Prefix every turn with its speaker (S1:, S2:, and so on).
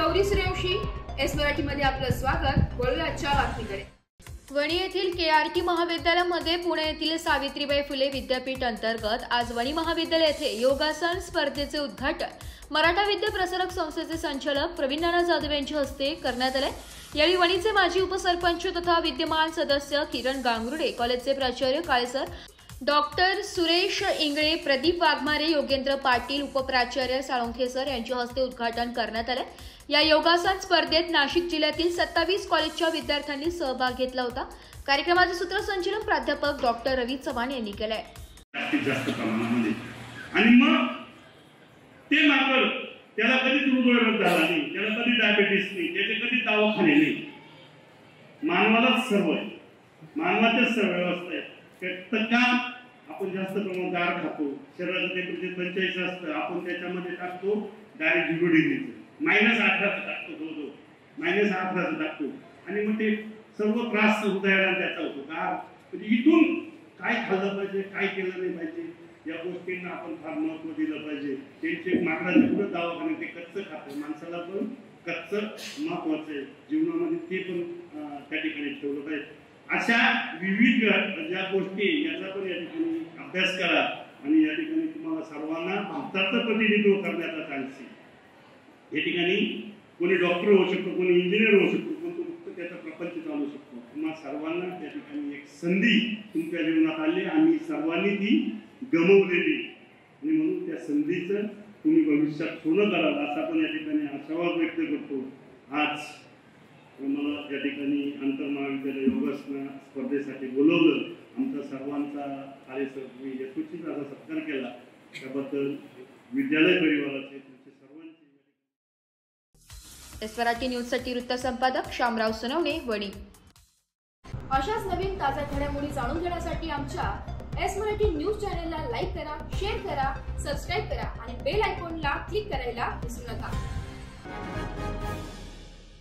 S1: Gauri Suryavanshi, S मराठीमध्ये आपलं स्वागत। वळूया आजच्या बातमीकडे।
S2: वणी येथील केआरटी महाविद्यालयामध्ये पुणे येथील सावित्रीबाई फुले विद्यापीठ अंतर्गत आज वणी महाविद्यालय येथे योगासन स्पर्धेचे उद्घाटन मराठा विद्या प्रसारक संस्थेचे संचालक प्रवीण नाना जाधव यांच्या हस्ते करण्यात आले। यावेळी वणीचे माजी उपसरपंच तथा विद्यमान सदस्य किरण गांगुर्डे, कॉलेजचे प्राचार्य काळेसर, डॉक्टर सुरेश इंगळे, प्रदीप वाघमारे, योगेंद्र पाटील, उपप्राचार्य साळुंखे सर यांच्या हस्ते उद्घाटन करण्यात आले। या योगासन स्पर्धेत नाशिक जिल्ह्यातील 27 कॉलेजच्या विद्यार्थ्यांनी सहभाग घेतला होता। कार्यक्रमाचे सूत्रसंचालन प्राध्यापक डॉक्टर रवी चव्हाण यांनी केले।
S3: जास्त प्रमाणामध्ये आणि मग ते मात्र त्याला कधी हृदयरोग झाला नाही, त्याला कधी डायबिटीस नाही, त्याचे कधी दवाखाने नाही। मानवालाच सर्व आहे, मानवाच्याच सर्व व्यवस्था आहे। तर का आपण जास्त प्रमाणात गार खातो, शरीराचं टेम्परेचर 45 असतं, आपण त्याच्यामध्ये टाकतो डायरेक्ट 0 डिग्रीचं, -18 टाकतो, -18 टाकतो आणि मग ते सर्व त्रास हृदयाला त्याचा होतो। का म्हणजे इथून काय खाल्लं पाहिजे, काय केलं नाही पाहिजे, या गोष्टींना आपण फार महत्त्व दिलं पाहिजे। त्यांचे माकडाचे पुढे दवाखाने ते कच्चं खातं, माणसाला पण कच्चं महत्त्वाचं आहे जीवनामध्ये, ते पण त्या ठिकाणी ठेवलं पाहिजे। अशा विविध ज्या गोष्टी याचा पण या ठिकाणी अभ्यास करा आणि या ठिकाणी तुम्हाला सर्वांना भारताचं प्रतिनिधित्व करण्याचा चान्स आहे। या ठिकाणी कोणी डॉक्टर होऊ शकतो, कोणी इंजिनियर होऊ शकतो, पण तो फक्त त्याचा प्रपंच चालू शकतो। तुम्हा सर्वांना त्या ठिकाणी एक संधी तुमच्या जीवनात आली, आम्ही सर्वांनी ती गमवलेली आणि म्हणून त्या संधीचं तुम्ही भविष्यात सोनं कराल असा पण या ठिकाणी आशावाद व्यक्त करतो। आज मला या ठिकाणी आंतर महाविद्यालय योगासन स्पर्धेसाठी बोलवलं, आमचा सर्वांचा कार्यसर मी यथोचित असा सत्कार केला, त्याबद्दल विद्यालय परिवाराचे तुमचे सर्वांचे।
S2: एस मराठी न्यूजसाठी वृत्त संपादक शामराव सोनवणे, वणी।
S1: अशाच नवीन ताज्या घडामोडी जाणून घेण्यासाठी आमच्या एस मराठी न्यूज चॅनलला लाईक करा, शेअर करा, सबस्क्राइब करा आणि बेल आयकॉनला क्लिक करायला विसरू नका।